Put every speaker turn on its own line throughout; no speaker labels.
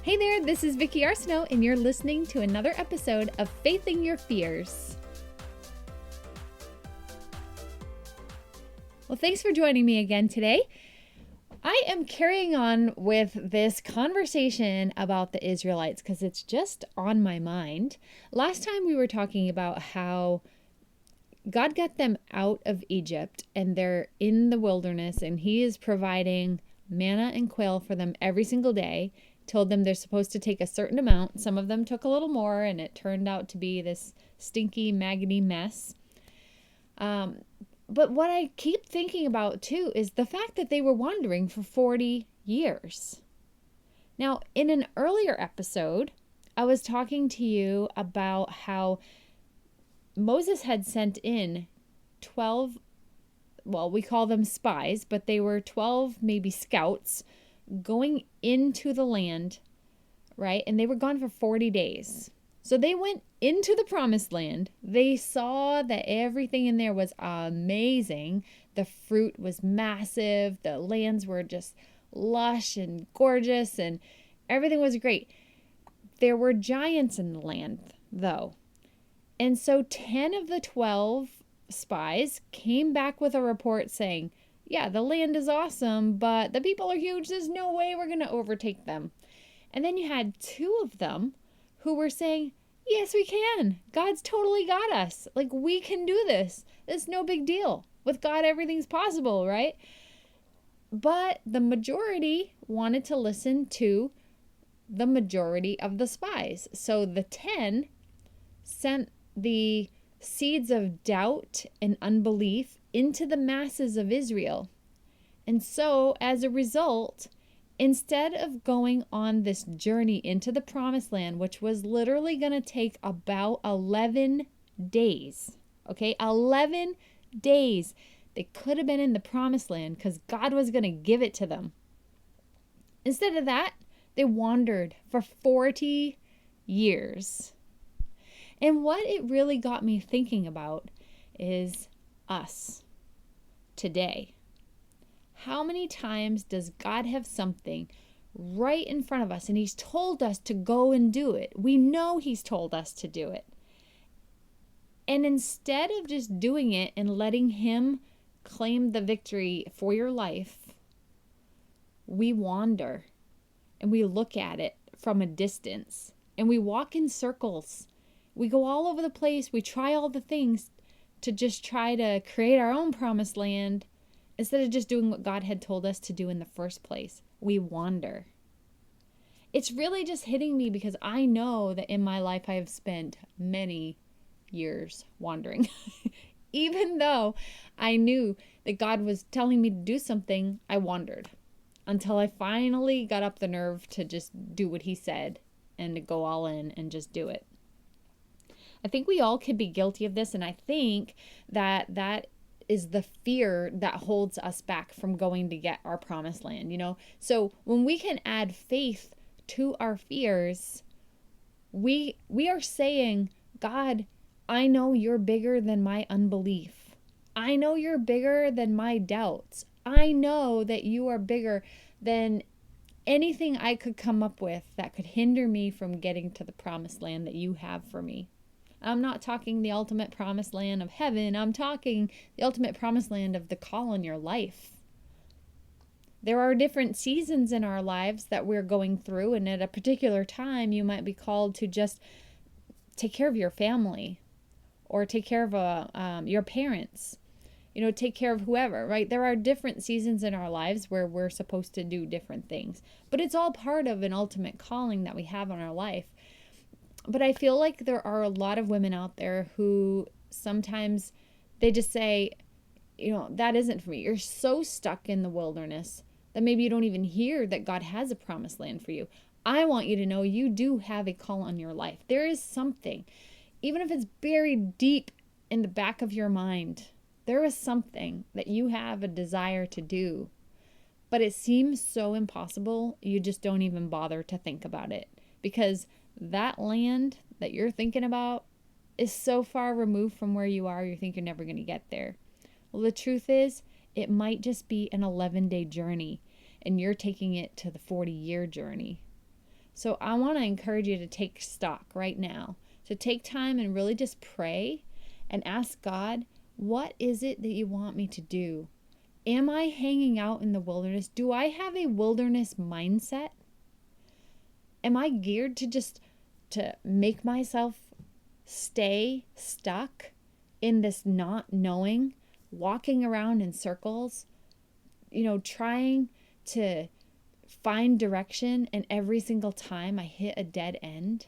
Hey there, this is Vicki Arsenault, and you're listening to another episode of Facing Your Fears. Well, thanks for joining me again today. I am carrying on with this conversation about the Israelites because it's just on my mind. Last time we were talking about how God got them out of Egypt and they're in the wilderness and He is providing manna and quail for them every single day. Told them they're supposed to take a certain amount. Some of them took a little more and it turned out to be this stinky, maggoty mess. But what I keep thinking about too is the fact that they were wandering for 40 years. Now, in an earlier episode, I was talking to you about how Moses had sent in 12, well, we call them spies, but they were 12 maybe scouts going into the land, right? And they were gone for 40 days. So they went into the promised land. They saw that everything in there was amazing. The fruit was massive. The lands were just lush and gorgeous and everything was great. There were giants in the land, though. And so 10 of the 12 spies came back with a report saying, yeah, the land is awesome, but the people are huge. There's no way we're going to overtake them. And then you had 2 of them who were saying, yes, we can. God's totally got us. Like, we can do this. It's no big deal. With God, everything's possible, right? But the majority wanted to listen to the majority of the spies. So the 10 sent the seeds of doubt and unbelief into the masses of Israel. And so, as a result, instead of going on this journey into the promised land, which was literally going to take about 11 days, okay, 11 days, they could have been in the promised land because God was going to give it to them. Instead of that, they wandered for 40 years. And what it really got me thinking about is us today. How many times does God have something right in front of us and He's told us to go and do it? We know He's told us to do it. And instead of just doing it and letting Him claim the victory for your life, we wander and we look at it from a distance and we walk in circles. We go all over the place. We try all the things to just try to create our own promised land instead of just doing what God had told us to do in the first place. We wander. It's really just hitting me because I know that in my life I have spent many years wandering. Even though I knew that God was telling me to do something, I wandered until I finally got up the nerve to just do what He said and to go all in and just do it. I think we all could be guilty of this, and I think that is the fear that holds us back from going to get our promised land, you know? So when we can add faith to our fears, we are saying, God, I know You're bigger than my unbelief. I know You're bigger than my doubts. I know that You are bigger than anything I could come up with that could hinder me from getting to the promised land that You have for me. I'm not talking the ultimate promised land of heaven. I'm talking the ultimate promised land of the call on your life. There are different seasons in our lives that we're going through, and at a particular time, you might be called to just take care of your family or take care of your parents, you know, take care of whoever, right? There are different seasons in our lives where we're supposed to do different things, but it's all part of an ultimate calling that we have on our life. But I feel like there are a lot of women out there who sometimes they just say, you know, that isn't for me. You're so stuck in the wilderness that maybe you don't even hear that God has a promised land for you. I want you to know you do have a call on your life. There is something, even if it's buried deep in the back of your mind, there is something that you have a desire to do. But it seems so impossible, you just don't even bother to think about it because that land that you're thinking about is so far removed from where you are, you think you're never going to get there. Well, the truth is, it might just be an 11-day journey, and you're taking it to the 40-year journey. So I want to encourage you to take stock right now, to take time and really just pray and ask God, what is it that you want me to do? Am I hanging out in the wilderness? Do I have a wilderness mindset? Am I geared to make myself stay stuck in this not knowing, walking around in circles, trying to find direction, and every single time I hit a dead end?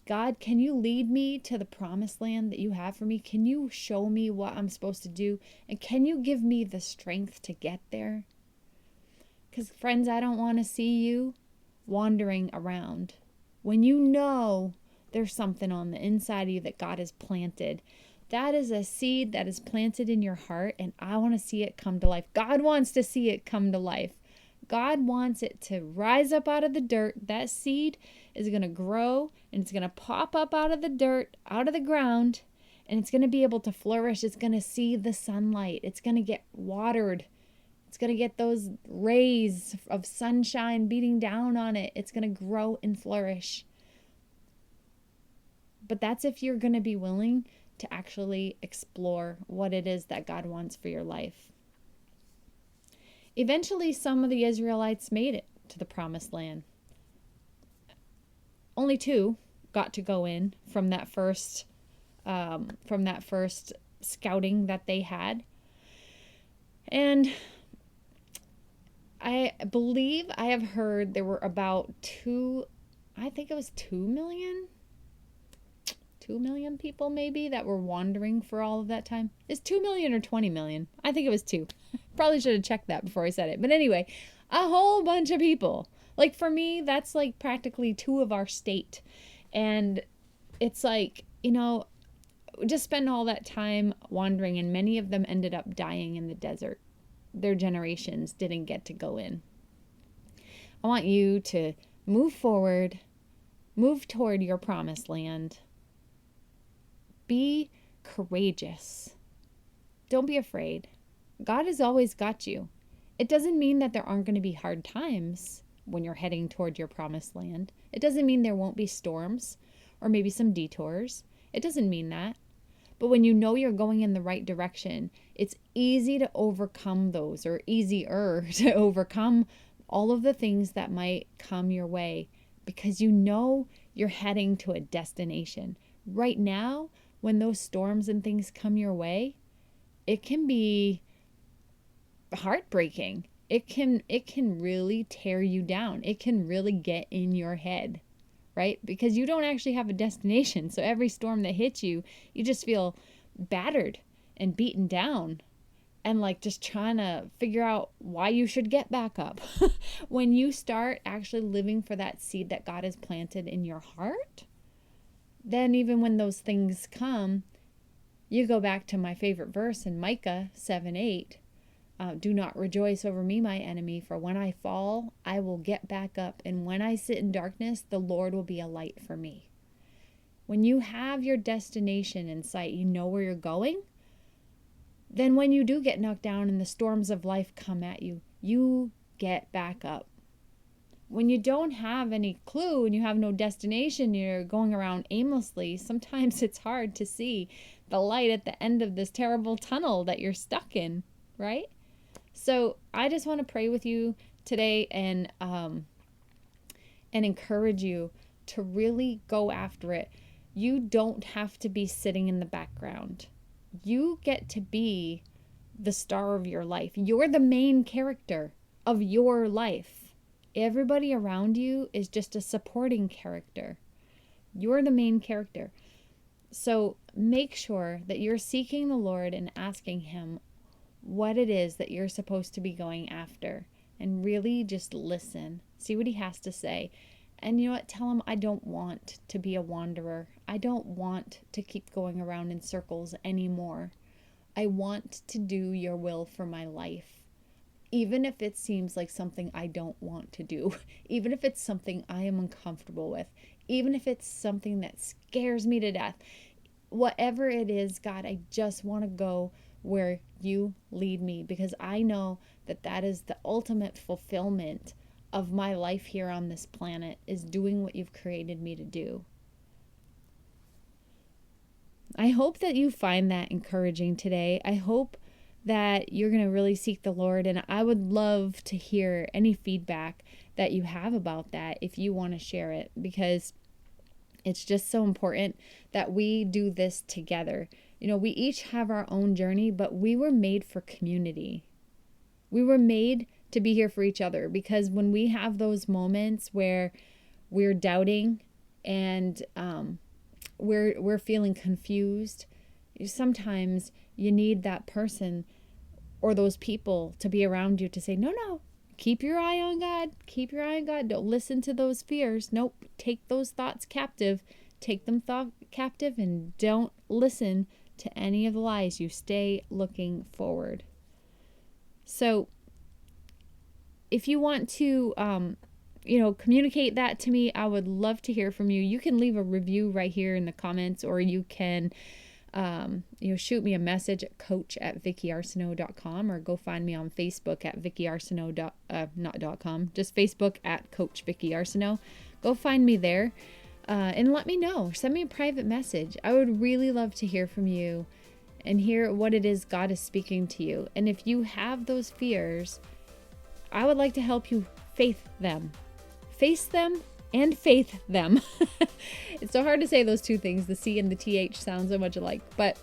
God, can you lead me to the promised land that you have for me? Can you show me what I'm supposed to do? And can you give me the strength to get there? Because, friends, I don't want to see you wandering around when you know there's something on the inside of you that God has planted. That is a seed that is planted in your heart, and I want to see it come to life. God wants to see it come to life. God wants it to rise up out of the dirt. That seed is going to grow, and it's going to pop up out of the dirt, out of the ground, and it's going to be able to flourish. It's going to see the sunlight. It's going to get watered. It's going to get those rays of sunshine beating down on it. It's going to grow and flourish. But that's if you're going to be willing to actually explore what it is that God wants for your life. Eventually, some of the Israelites made it to the promised land. Only 2 got to go in from that first scouting that they had. And I believe I have heard there were about 2 million people maybe that were wandering for all of that time. Is 2 million or 20 million? I think it was 2. Probably should have checked that before I said it. But anyway, a whole bunch of people. Like, for me, that's like practically 2 of our state. And it's like, just spend all that time wandering, and many of them ended up dying in the desert. Their generations didn't get to go in. I want you to move forward, move toward your promised land. Be courageous. Don't be afraid. God has always got you. It doesn't mean that there aren't going to be hard times when you're heading toward your promised land. It doesn't mean there won't be storms or maybe some detours. It doesn't mean that. But when you know you're going in the right direction, it's easy to overcome those, or easier to overcome all of the things that might come your way, because you know you're heading to a destination. Right now, when those storms and things come your way, it can be heartbreaking. It can really tear you down. It can really get in your head, right? Because you don't actually have a destination. So every storm that hits you, you just feel battered and beaten down, and like just trying to figure out why you should get back up. When you start actually living for that seed that God has planted in your heart, then even when those things come, you go back to my favorite verse in Micah 7:8. Do not rejoice over me, my enemy, for when I fall, I will get back up. And when I sit in darkness, the Lord will be a light for me. When you have your destination in sight, you know where you're going, then when you do get knocked down and the storms of life come at you, you get back up. When you don't have any clue and you have no destination, you're going around aimlessly, sometimes it's hard to see the light at the end of this terrible tunnel that you're stuck in, right? So I just want to pray with you today and encourage you to really go after it. You don't have to be sitting in the background. You get to be the star of your life. You're the main character of your life. Everybody around you is just a supporting character. You're the main character. So make sure that you're seeking the Lord and asking Him what it is that you're supposed to be going after. And really just listen. See what He has to say. And you know what? Tell Him, I don't want to be a wanderer. I don't want to keep going around in circles anymore. I want to do your will for my life. Even if it seems like something I don't want to do. Even if it's something I am uncomfortable with. Even if it's something that scares me to death. Whatever it is, God, I just want to go where you lead me. Because I know that that is the ultimate fulfillment of my life here on this planet is doing what you've created me to do. I hope that you find that encouraging today. I hope that you're going to really seek the Lord, and I would love to hear any feedback that you have about that if you want to share it, because it's just so important that we do this together. We each have our own journey, but we were made for community. We were made to be here for each other, because when we have those moments where we're doubting and we're feeling confused, sometimes you need that person or those people to be around you to say, no, keep your eye on God. Keep your eye on God. Don't listen to those fears. Nope. Take those thoughts captive. Take them captive and don't listen to any of the lies. You stay looking forward. So if you want to, communicate that to me, I would love to hear from you. You can leave a review right here in the comments, or you can shoot me a message at coach@VickyArsenault.com, or go find me on Facebook at VickyArsenault, not.com, just Facebook at Coach Vicky Arsenault. Go find me there and let me know. Send me a private message. I would really love to hear from you and hear what it is God is speaking to you. And if you have those fears, I would like to help you face them and faith them. It's so hard to say those two things. The C and the TH sound so much alike, but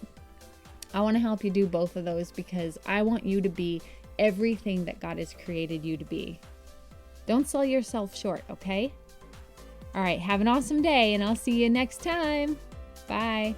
I want to help you do both of those, because I want you to be everything that God has created you to be. Don't sell yourself short, okay? All right, have an awesome day, and I'll see you next time. Bye.